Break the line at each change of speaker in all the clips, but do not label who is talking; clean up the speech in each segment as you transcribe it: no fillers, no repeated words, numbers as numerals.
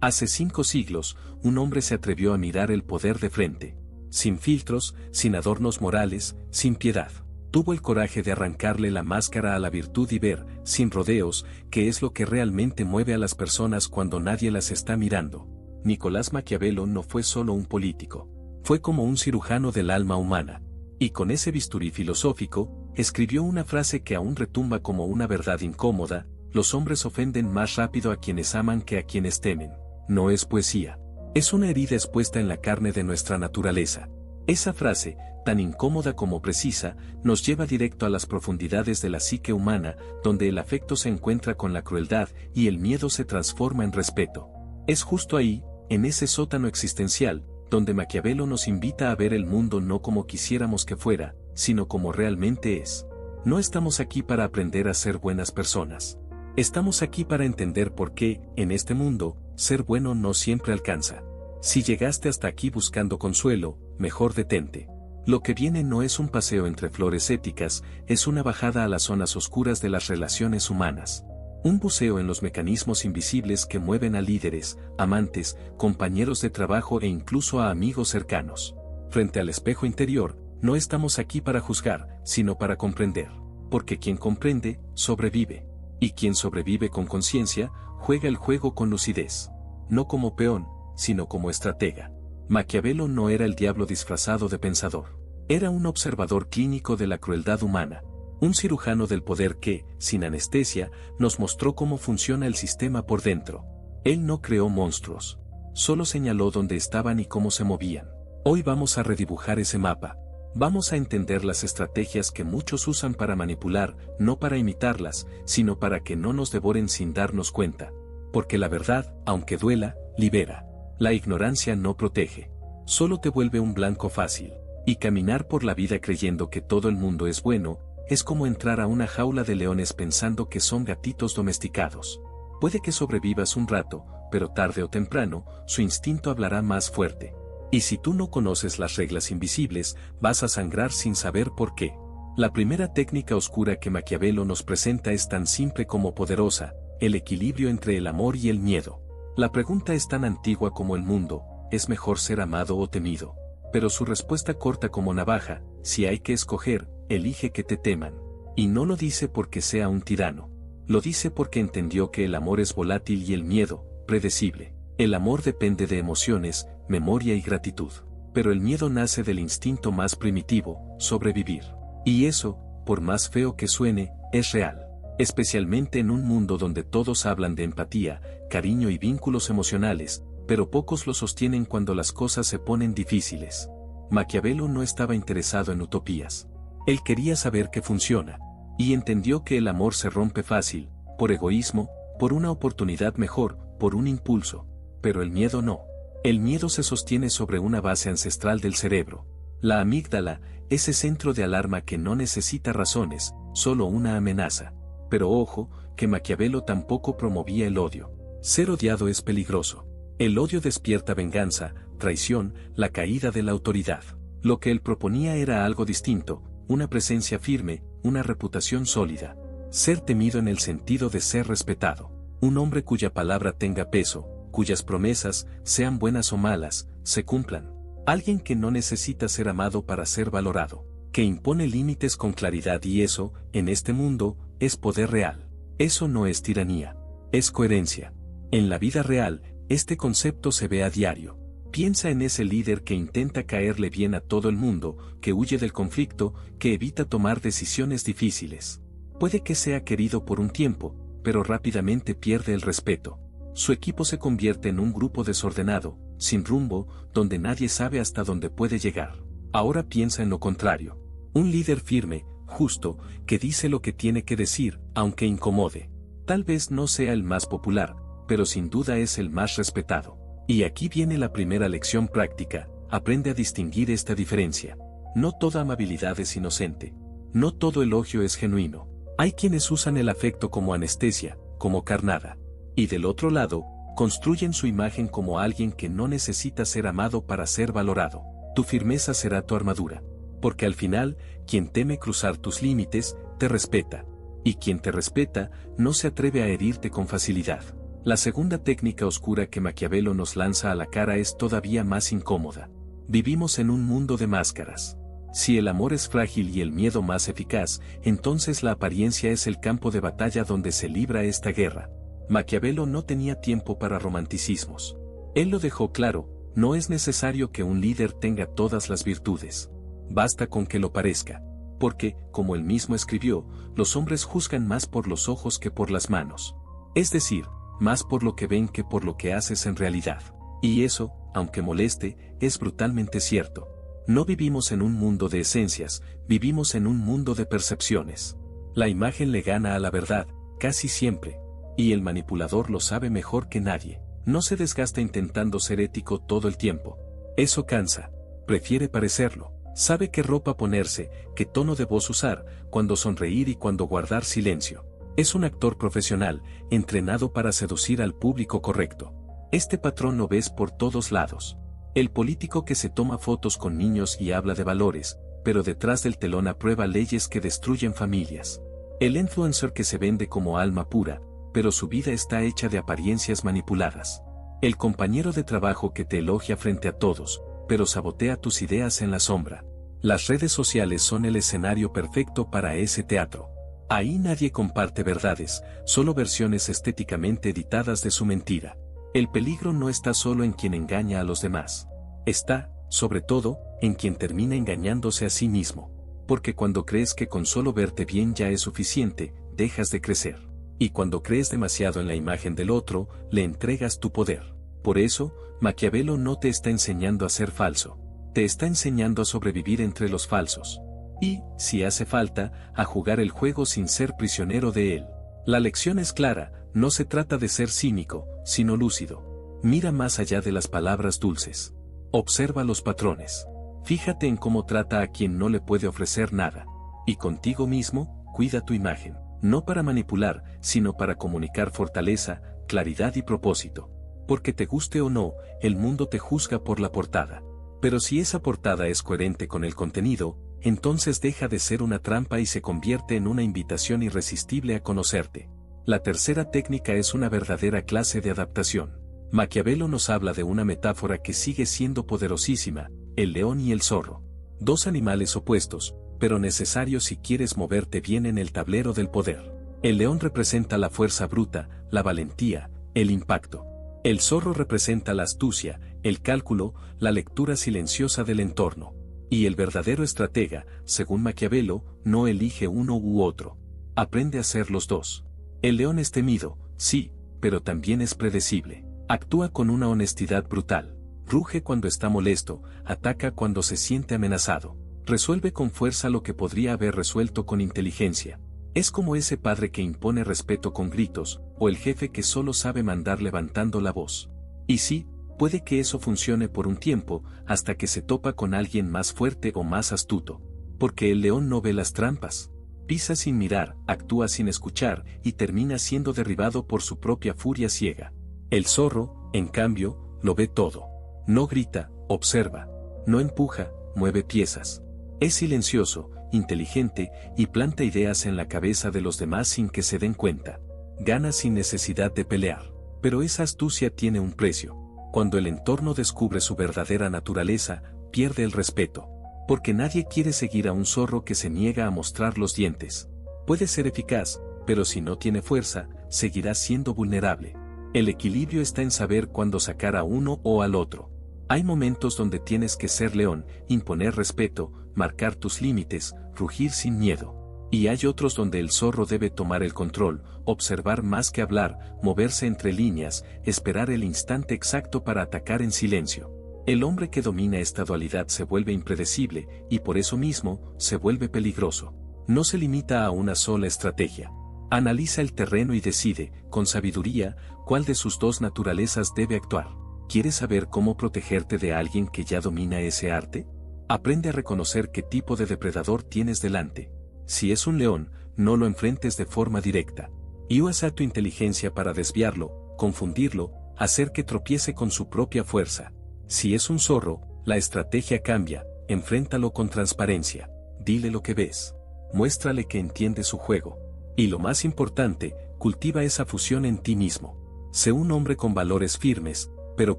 Hace 5 siglos, un hombre se atrevió a mirar el poder de frente. Sin filtros, sin adornos morales, sin piedad. Tuvo el coraje de arrancarle la máscara a la virtud y ver, sin rodeos, qué es lo que realmente mueve a las personas cuando nadie las está mirando. Nicolás Maquiavelo no fue solo un político. Fue como un cirujano del alma humana. Y con ese bisturí filosófico, escribió una frase que aún retumba como una verdad incómoda: los hombres ofenden más rápido a quienes aman que a quienes temen. No es poesía. Es una herida expuesta en la carne de nuestra naturaleza. Esa frase, tan incómoda como precisa, nos lleva directo a las profundidades de la psique humana, donde el afecto se encuentra con la crueldad y el miedo se transforma en respeto. Es justo ahí, en ese sótano existencial, donde Maquiavelo nos invita a ver el mundo no como quisiéramos que fuera, sino como realmente es. No estamos aquí para aprender a ser buenas personas. Estamos aquí para entender por qué, en este mundo, ser bueno no siempre alcanza. Si llegaste hasta aquí buscando consuelo, mejor detente. Lo que viene no es un paseo entre flores éticas, es una bajada a las zonas oscuras de las relaciones humanas. Un buceo en los mecanismos invisibles que mueven a líderes, amantes, compañeros de trabajo e incluso a amigos cercanos. Frente al espejo interior, no estamos aquí para juzgar, sino para comprender. Porque quien comprende, sobrevive. Y quien sobrevive con conciencia, juega el juego con lucidez. No como peón, sino como estratega. Maquiavelo no era el diablo disfrazado de pensador. Era un observador clínico de la crueldad humana. Un cirujano del poder que, sin anestesia, nos mostró cómo funciona el sistema por dentro. Él no creó monstruos. Solo señaló dónde estaban y cómo se movían. Hoy vamos a redibujar ese mapa. Vamos a entender las estrategias que muchos usan para manipular, no para imitarlas, sino para que no nos devoren sin darnos cuenta. Porque la verdad, aunque duela, libera. La ignorancia no protege. Solo te vuelve un blanco fácil. Y caminar por la vida creyendo que todo el mundo es bueno, es como entrar a una jaula de leones pensando que son gatitos domesticados. Puede que sobrevivas un rato, pero tarde o temprano, su instinto hablará más fuerte. Y si tú no conoces las reglas invisibles, vas a sangrar sin saber por qué. La primera técnica oscura que Maquiavelo nos presenta es tan simple como poderosa: el equilibrio entre el amor y el miedo. La pregunta es tan antigua como el mundo: ¿es mejor ser amado o temido? Pero su respuesta corta como navaja: si hay que escoger, elige que te teman. Y no lo dice porque sea un tirano. Lo dice porque entendió que el amor es volátil y el miedo, predecible. El amor depende de emociones, memoria y gratitud. Pero el miedo nace del instinto más primitivo: sobrevivir. Y eso, por más feo que suene, es real. Especialmente en un mundo donde todos hablan de empatía, cariño y vínculos emocionales, pero pocos lo sostienen cuando las cosas se ponen difíciles. Maquiavelo no estaba interesado en utopías. Él quería saber qué funciona. Y entendió que el amor se rompe fácil, por egoísmo, por una oportunidad mejor, por un impulso. Pero el miedo no. El miedo se sostiene sobre una base ancestral del cerebro. La amígdala, ese centro de alarma que no necesita razones, solo una amenaza. Pero ojo, que Maquiavelo tampoco promovía el odio. Ser odiado es peligroso. El odio despierta venganza, traición, la caída de la autoridad. Lo que él proponía era algo distinto: una presencia firme, una reputación sólida. Ser temido en el sentido de ser respetado. Un hombre cuya palabra tenga peso, cuyas promesas, sean buenas o malas, se cumplan. Alguien que no necesita ser amado para ser valorado. Que impone límites con claridad, y eso, en este mundo, es poder real. Eso no es tiranía. Es coherencia. En la vida real, este concepto se ve a diario. Piensa en ese líder que intenta caerle bien a todo el mundo, que huye del conflicto, que evita tomar decisiones difíciles. Puede que sea querido por un tiempo, pero rápidamente pierde el respeto. Su equipo se convierte en un grupo desordenado, sin rumbo, donde nadie sabe hasta dónde puede llegar. Ahora piensa en lo contrario. Un líder firme, justo, que dice lo que tiene que decir, aunque incomode. Tal vez no sea el más popular, pero sin duda es el más respetado. Y aquí viene la primera lección práctica: aprende a distinguir esta diferencia. No toda amabilidad es inocente. No todo elogio es genuino. Hay quienes usan el afecto como anestesia, como carnada. Y del otro lado, construyen su imagen como alguien que no necesita ser amado para ser valorado. Tu firmeza será tu armadura. Porque al final, quien teme cruzar tus límites, te respeta. Y quien te respeta, no se atreve a herirte con facilidad. La segunda técnica oscura que Maquiavelo nos lanza a la cara es todavía más incómoda. Vivimos en un mundo de máscaras. Si el amor es frágil y el miedo más eficaz, entonces la apariencia es el campo de batalla donde se libra esta guerra. Maquiavelo no tenía tiempo para romanticismos. Él lo dejó claro, no es necesario que un líder tenga todas las virtudes. Basta con que lo parezca. Porque, como él mismo escribió, los hombres juzgan más por los ojos que por las manos. Es decir, más por lo que ven que por lo que haces en realidad. Y eso, aunque moleste, es brutalmente cierto. No vivimos en un mundo de esencias, vivimos en un mundo de percepciones. La imagen le gana a la verdad, casi siempre. Y el manipulador lo sabe mejor que nadie. No se desgasta intentando ser ético todo el tiempo. Eso cansa. Prefiere parecerlo. Sabe qué ropa ponerse, qué tono de voz usar, cuándo sonreír y cuándo guardar silencio. Es un actor profesional, entrenado para seducir al público correcto. Este patrón lo ves por todos lados. El político que se toma fotos con niños y habla de valores, pero detrás del telón aprueba leyes que destruyen familias. El influencer que se vende como alma pura, pero su vida está hecha de apariencias manipuladas. El compañero de trabajo que te elogia frente a todos, pero sabotea tus ideas en la sombra. Las redes sociales son el escenario perfecto para ese teatro. Ahí nadie comparte verdades, solo versiones estéticamente editadas de su mentira. El peligro no está solo en quien engaña a los demás. Está, sobre todo, en quien termina engañándose a sí mismo. Porque cuando crees que con solo verte bien ya es suficiente, dejas de crecer. Y cuando crees demasiado en la imagen del otro, le entregas tu poder. Por eso, Maquiavelo no te está enseñando a ser falso. Te está enseñando a sobrevivir entre los falsos. Y, si hace falta, a jugar el juego sin ser prisionero de él. La lección es clara, no se trata de ser cínico, sino lúcido. Mira más allá de las palabras dulces. Observa los patrones. Fíjate en cómo trata a quien no le puede ofrecer nada. Y contigo mismo, cuida tu imagen. No para manipular, sino para comunicar fortaleza, claridad y propósito. Porque te guste o no, el mundo te juzga por la portada. Pero si esa portada es coherente con el contenido, entonces deja de ser una trampa y se convierte en una invitación irresistible a conocerte. La tercera técnica es una verdadera clase de adaptación. Maquiavelo nos habla de una metáfora que sigue siendo poderosísima, el león y el zorro. Dos animales opuestos, pero necesarios si quieres moverte bien en el tablero del poder. El león representa la fuerza bruta, la valentía, el impacto. El zorro representa la astucia, el cálculo, la lectura silenciosa del entorno. Y el verdadero estratega, según Maquiavelo, no elige uno u otro. Aprende a ser los dos. El león es temido, sí, pero también es predecible. Actúa con una honestidad brutal. Ruge cuando está molesto, ataca cuando se siente amenazado. Resuelve con fuerza lo que podría haber resuelto con inteligencia. Es como ese padre que impone respeto con gritos, o el jefe que solo sabe mandar levantando la voz. Y sí, puede que eso funcione por un tiempo, hasta que se topa con alguien más fuerte o más astuto. Porque el león no ve las trampas. Pisa sin mirar, actúa sin escuchar, y termina siendo derribado por su propia furia ciega. El zorro, en cambio, lo ve todo. No grita, observa. No empuja, mueve piezas. Es silencioso, inteligente, y planta ideas en la cabeza de los demás sin que se den cuenta. Gana sin necesidad de pelear. Pero esa astucia tiene un precio. Cuando el entorno descubre su verdadera naturaleza, pierde el respeto. Porque nadie quiere seguir a un zorro que se niega a mostrar los dientes. Puede ser eficaz, pero si no tiene fuerza, seguirá siendo vulnerable. El equilibrio está en saber cuándo sacar a uno o al otro. Hay momentos donde tienes que ser león, imponer respeto, marcar tus límites, rugir sin miedo. Y hay otros donde el zorro debe tomar el control, observar más que hablar, moverse entre líneas, esperar el instante exacto para atacar en silencio. El hombre que domina esta dualidad se vuelve impredecible, y por eso mismo, se vuelve peligroso. No se limita a una sola estrategia. Analiza el terreno y decide, con sabiduría, cuál de sus dos naturalezas debe actuar. ¿Quieres saber cómo protegerte de alguien que ya domina ese arte? Aprende a reconocer qué tipo de depredador tienes delante. Si es un león, no lo enfrentes de forma directa. Y usa tu inteligencia para desviarlo, confundirlo, hacer que tropiece con su propia fuerza. Si es un zorro, la estrategia cambia, enfréntalo con transparencia. Dile lo que ves. Muéstrale que entiende su juego. Y lo más importante, cultiva esa fusión en ti mismo. Sé un hombre con valores firmes, pero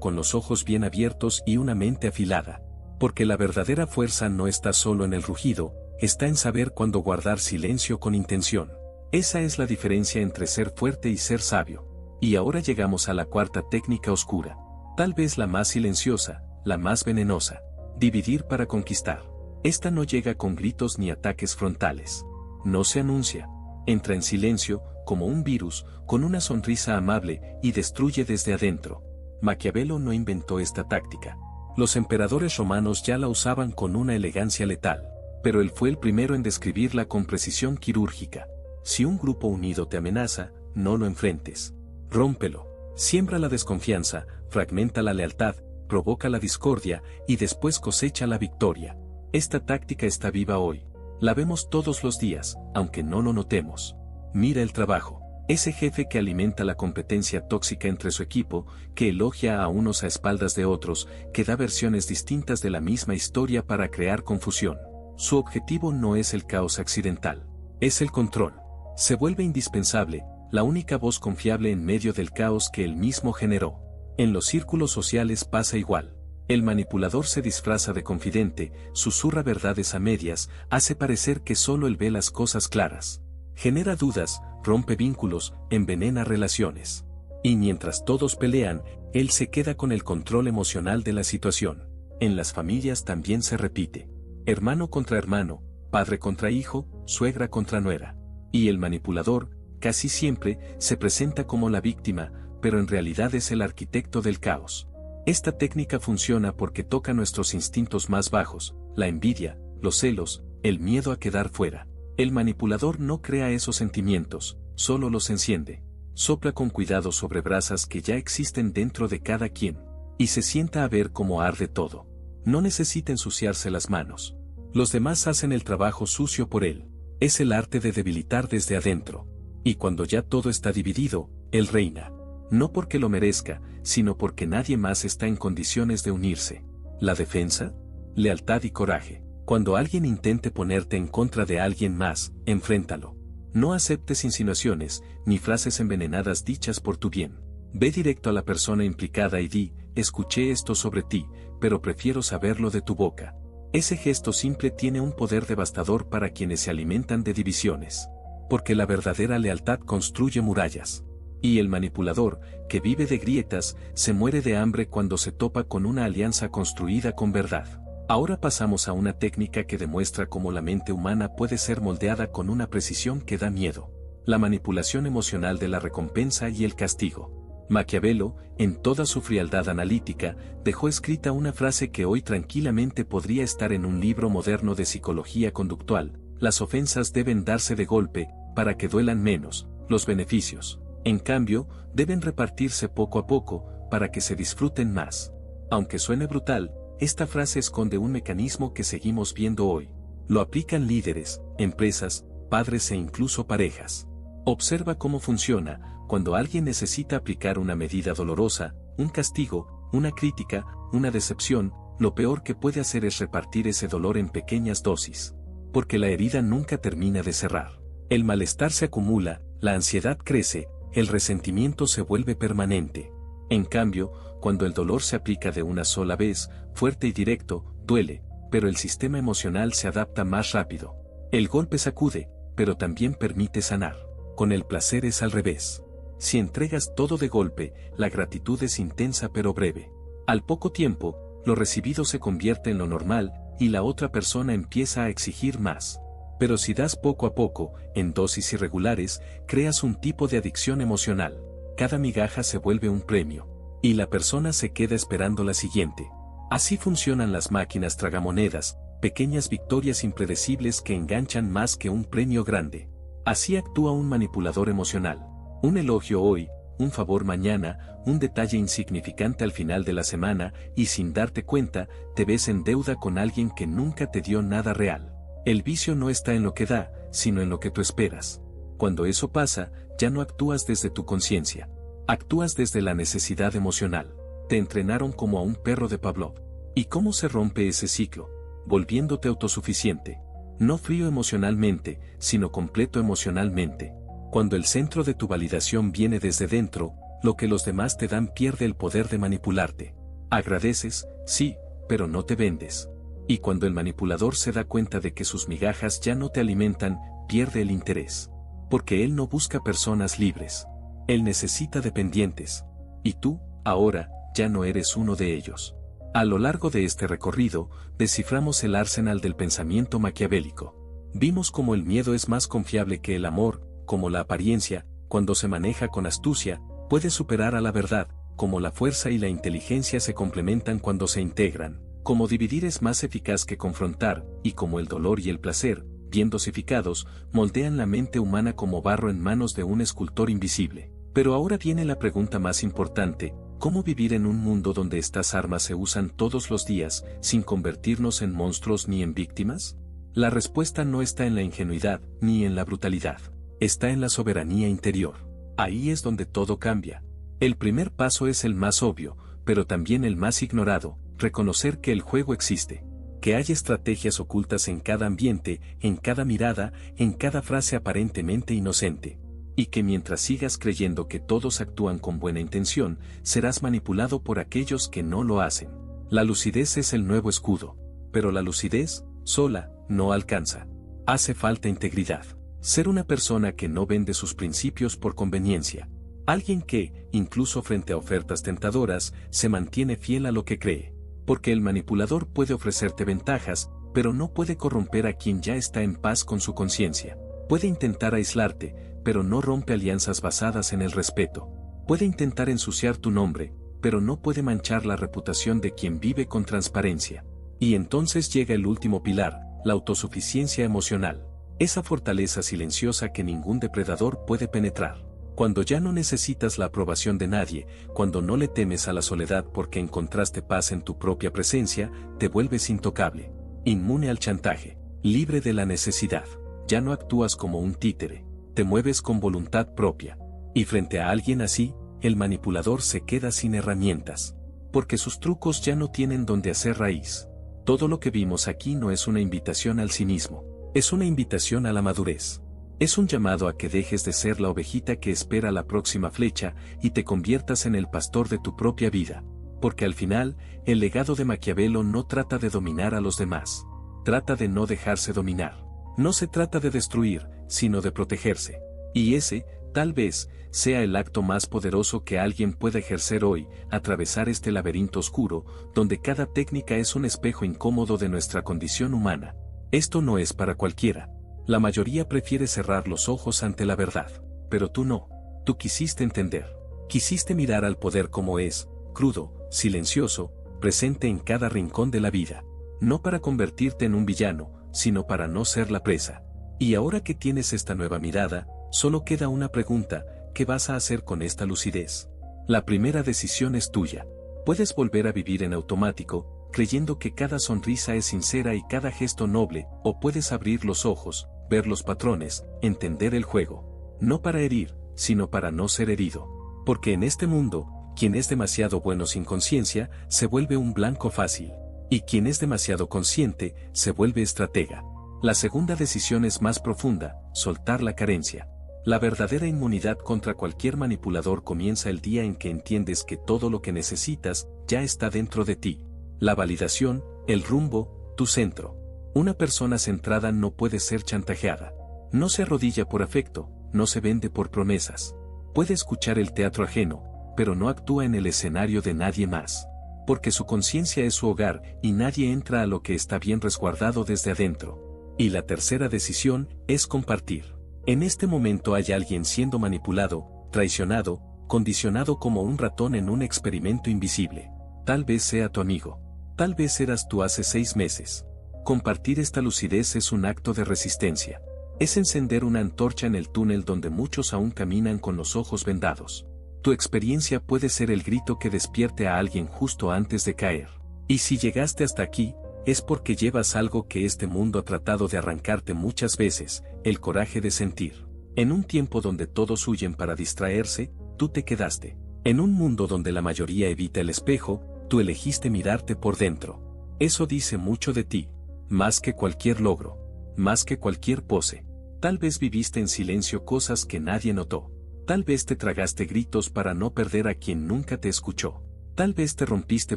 con los ojos bien abiertos y una mente afilada. Porque la verdadera fuerza no está solo en el rugido, está en saber cuándo guardar silencio con intención. Esa es la diferencia entre ser fuerte y ser sabio. Y ahora llegamos a la cuarta técnica oscura. Tal vez la más silenciosa, la más venenosa. Dividir para conquistar. Esta no llega con gritos ni ataques frontales. No se anuncia. Entra en silencio, como un virus, con una sonrisa amable, y destruye desde adentro. Maquiavelo no inventó esta táctica. Los emperadores romanos ya la usaban con una elegancia letal, pero él fue el primero en describirla con precisión quirúrgica. Si un grupo unido te amenaza, no lo enfrentes. Rómpelo. Siembra la desconfianza, fragmenta la lealtad, provoca la discordia, y después cosecha la victoria. Esta táctica está viva hoy. La vemos todos los días, aunque no lo notemos. Mira el trabajo. Ese jefe que alimenta la competencia tóxica entre su equipo, que elogia a unos a espaldas de otros, que da versiones distintas de la misma historia para crear confusión. Su objetivo no es el caos accidental, es el control. Se vuelve indispensable, la única voz confiable en medio del caos que él mismo generó. En los círculos sociales pasa igual. El manipulador se disfraza de confidente, susurra verdades a medias, hace parecer que solo él ve las cosas claras. Genera dudas, rompe vínculos, envenena relaciones. Y mientras todos pelean, él se queda con el control emocional de la situación. En las familias también se repite. Hermano contra hermano, padre contra hijo, suegra contra nuera. Y el manipulador, casi siempre, se presenta como la víctima, pero en realidad es el arquitecto del caos. Esta técnica funciona porque toca nuestros instintos más bajos, la envidia, los celos, el miedo a quedar fuera. El manipulador no crea esos sentimientos, solo los enciende. Sopla con cuidado sobre brasas que ya existen dentro de cada quien. Y se sienta a ver cómo arde todo. No necesita ensuciarse las manos. Los demás hacen el trabajo sucio por él. Es el arte de debilitar desde adentro. Y cuando ya todo está dividido, él reina. No porque lo merezca, sino porque nadie más está en condiciones de unirse. La defensa, lealtad y coraje. Cuando alguien intente ponerte en contra de alguien más, enfréntalo. No aceptes insinuaciones, ni frases envenenadas dichas por tu bien. Ve directo a la persona implicada y di, escuché esto sobre ti, pero prefiero saberlo de tu boca. Ese gesto simple tiene un poder devastador para quienes se alimentan de divisiones. Porque la verdadera lealtad construye murallas. Y el manipulador, que vive de grietas, se muere de hambre cuando se topa con una alianza construida con verdad. Ahora pasamos a una técnica que demuestra cómo la mente humana puede ser moldeada con una precisión que da miedo. La manipulación emocional de la recompensa y el castigo. Maquiavelo, en toda su frialdad analítica, dejó escrita una frase que hoy tranquilamente podría estar en un libro moderno de psicología conductual: las ofensas deben darse de golpe, para que duelan menos, los beneficios, en cambio, deben repartirse poco a poco, para que se disfruten más. Aunque suene brutal, esta frase esconde un mecanismo que seguimos viendo hoy. Lo aplican líderes, empresas, padres e incluso parejas. Observa cómo funciona cuando alguien necesita aplicar una medida dolorosa, un castigo, una crítica, una decepción. Lo peor que puede hacer es repartir ese dolor en pequeñas dosis. Porque la herida nunca termina de cerrar. El malestar se acumula, la ansiedad crece, el resentimiento se vuelve permanente. En cambio, cuando el dolor se aplica de una sola vez, fuerte y directo, duele, pero el sistema emocional se adapta más rápido. El golpe sacude, pero también permite sanar. Con el placer es al revés. Si entregas todo de golpe, la gratitud es intensa pero breve. Al poco tiempo, lo recibido se convierte en lo normal, y la otra persona empieza a exigir más. Pero si das poco a poco, en dosis irregulares, creas un tipo de adicción emocional. Cada migaja se vuelve un premio. Y la persona se queda esperando la siguiente. Así funcionan las máquinas tragamonedas, pequeñas victorias impredecibles que enganchan más que un premio grande. Así actúa un manipulador emocional. Un elogio hoy, un favor mañana, un detalle insignificante al final de la semana, y sin darte cuenta, te ves en deuda con alguien que nunca te dio nada real. El vicio no está en lo que da, sino en lo que tú esperas. Cuando eso pasa, ya no actúas desde tu conciencia. Actúas desde la necesidad emocional. Te entrenaron como a un perro de Pavlov. ¿Y cómo se rompe ese ciclo? Volviéndote autosuficiente. No frío emocionalmente, sino completo emocionalmente. Cuando el centro de tu validación viene desde dentro, Lo que los demás te dan pierde el poder de manipularte. Agradeces, sí, pero no te vendes. Y cuando el manipulador se da cuenta de que sus migajas ya no te alimentan, pierde el interés. Porque él no busca personas libres. Él necesita dependientes. Y tú, ahora, ya no eres uno de ellos. A lo largo de este recorrido, desciframos el arsenal del pensamiento maquiavélico. Vimos cómo el miedo es más confiable que el amor, como la apariencia, cuando se maneja con astucia, puede superar a la verdad, como la fuerza y la inteligencia se complementan cuando se integran, como dividir es más eficaz que confrontar, y como el dolor y el placer, bien dosificados, moldean la mente humana como barro en manos de un escultor invisible. Pero ahora viene la pregunta más importante: ¿cómo vivir en un mundo donde estas armas se usan todos los días, sin convertirnos en monstruos ni en víctimas? La respuesta no está en la ingenuidad, ni en la brutalidad. Está en la soberanía interior. Ahí es donde todo cambia. El primer paso es el más obvio, pero también el más ignorado: reconocer que el juego existe. Que hay estrategias ocultas en cada ambiente, en cada mirada, en cada frase aparentemente inocente. Y que mientras sigas creyendo que todos actúan con buena intención, serás manipulado por aquellos que no lo hacen. La lucidez es el nuevo escudo. Pero la lucidez, sola, no alcanza. Hace falta integridad. Ser una persona que no vende sus principios por conveniencia. Alguien que, incluso frente a ofertas tentadoras, se mantiene fiel a lo que cree. Porque el manipulador puede ofrecerte ventajas, pero no puede corromper a quien ya está en paz con su conciencia. Puede intentar aislarte, pero no rompe alianzas basadas en el respeto. Puede intentar ensuciar tu nombre, pero no puede manchar la reputación de quien vive con transparencia. Y entonces llega el último pilar, la autosuficiencia emocional. Esa fortaleza silenciosa que ningún depredador puede penetrar. Cuando ya no necesitas la aprobación de nadie, cuando no le temes a la soledad porque encontraste paz en tu propia presencia, te vuelves intocable, inmune al chantaje, libre de la necesidad. Ya no actúas como un títere, te mueves con voluntad propia. Y frente a alguien así, el manipulador se queda sin herramientas. Porque sus trucos ya no tienen donde hacer raíz. Todo lo que vimos aquí no es una invitación al cinismo, es una invitación a la madurez. Es un llamado a que dejes de ser la ovejita que espera la próxima flecha y te conviertas en el pastor de tu propia vida. Porque al final, el legado de Maquiavelo no trata de dominar a los demás. Trata de no dejarse dominar. No se trata de destruir, sino de protegerse. Y ese, tal vez, sea el acto más poderoso que alguien pueda ejercer hoy: atravesar este laberinto oscuro, donde cada técnica es un espejo incómodo de nuestra condición humana. Esto no es para cualquiera. La mayoría prefiere cerrar los ojos ante la verdad. Pero tú no. Tú quisiste entender. Quisiste mirar al poder como es, crudo, silencioso, presente en cada rincón de la vida. No para convertirte en un villano, sino para no ser la presa. Y ahora que tienes esta nueva mirada, solo queda una pregunta: ¿qué vas a hacer con esta lucidez? La primera decisión es tuya. Puedes volver a vivir en automático, creyendo que cada sonrisa es sincera y cada gesto noble, o puedes abrir los ojos, ver los patrones, entender el juego. No para herir, sino para no ser herido. Porque en este mundo, quien es demasiado bueno sin conciencia, se vuelve un blanco fácil. Y quien es demasiado consciente, se vuelve estratega. La segunda decisión es más profunda: soltar la carencia. La verdadera inmunidad contra cualquier manipulador comienza el día en que entiendes que todo lo que necesitas ya está dentro de ti. La validación, el rumbo, tu centro. Una persona centrada no puede ser chantajeada. No se arrodilla por afecto, no se vende por promesas. Puede escuchar el teatro ajeno, pero no actúa en el escenario de nadie más. Porque su conciencia es su hogar y nadie entra a lo que está bien resguardado desde adentro. Y la tercera decisión es compartir. En este momento hay alguien siendo manipulado, traicionado, condicionado como un ratón en un experimento invisible. Tal vez sea tu amigo. Tal vez eras tú hace 6 meses. Compartir esta lucidez es un acto de resistencia. Es encender una antorcha en el túnel donde muchos aún caminan con los ojos vendados. Tu experiencia puede ser el grito que despierte a alguien justo antes de caer. Y si llegaste hasta aquí, es porque llevas algo que este mundo ha tratado de arrancarte muchas veces: el coraje de sentir. En un tiempo donde todos huyen para distraerse, tú te quedaste. En un mundo donde la mayoría evita el espejo, tú elegiste mirarte por dentro. Eso dice mucho de ti. Más que cualquier logro. Más que cualquier pose. Tal vez viviste en silencio cosas que nadie notó. Tal vez te tragaste gritos para no perder a quien nunca te escuchó. Tal vez te rompiste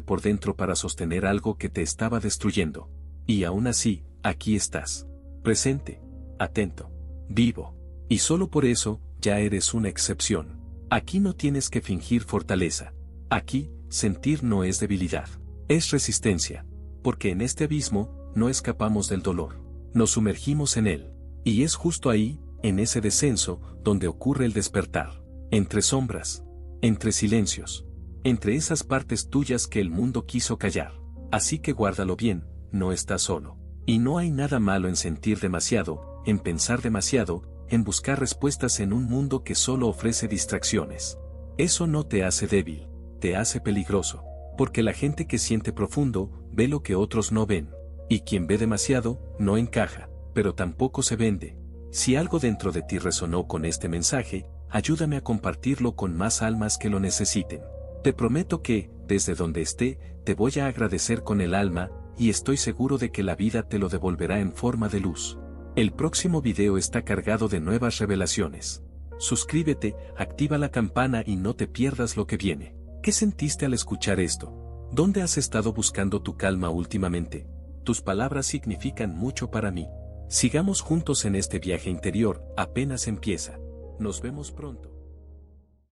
por dentro para sostener algo que te estaba destruyendo. Y aún así, aquí estás. Presente, atento, vivo. Y solo por eso, ya eres una excepción. Aquí no tienes que fingir fortaleza. Aquí, sentir no es debilidad. Es resistencia. Porque en este abismo, no escapamos del dolor. Nos sumergimos en él. Y es justo ahí, en ese descenso, donde ocurre el despertar. Entre sombras. Entre silencios. Entre esas partes tuyas que el mundo quiso callar. Así que guárdalo bien, no estás solo. Y no hay nada malo en sentir demasiado, en pensar demasiado, en buscar respuestas en un mundo que solo ofrece distracciones. Eso no te hace débil, te hace peligroso. Porque la gente que siente profundo, ve lo que otros no ven. Y quien ve demasiado, no encaja, pero tampoco se vende. Si algo dentro de ti resonó con este mensaje, ayúdame a compartirlo con más almas que lo necesiten. Te prometo que, desde donde esté, te voy a agradecer con el alma, y estoy seguro de que la vida te lo devolverá en forma de luz. El próximo video está cargado de nuevas revelaciones. Suscríbete, activa la campana y no te pierdas lo que viene. ¿Qué sentiste al escuchar esto? ¿Dónde has estado buscando tu calma últimamente? Tus palabras significan mucho para mí. Sigamos juntos en este viaje interior, apenas empieza. Nos vemos pronto.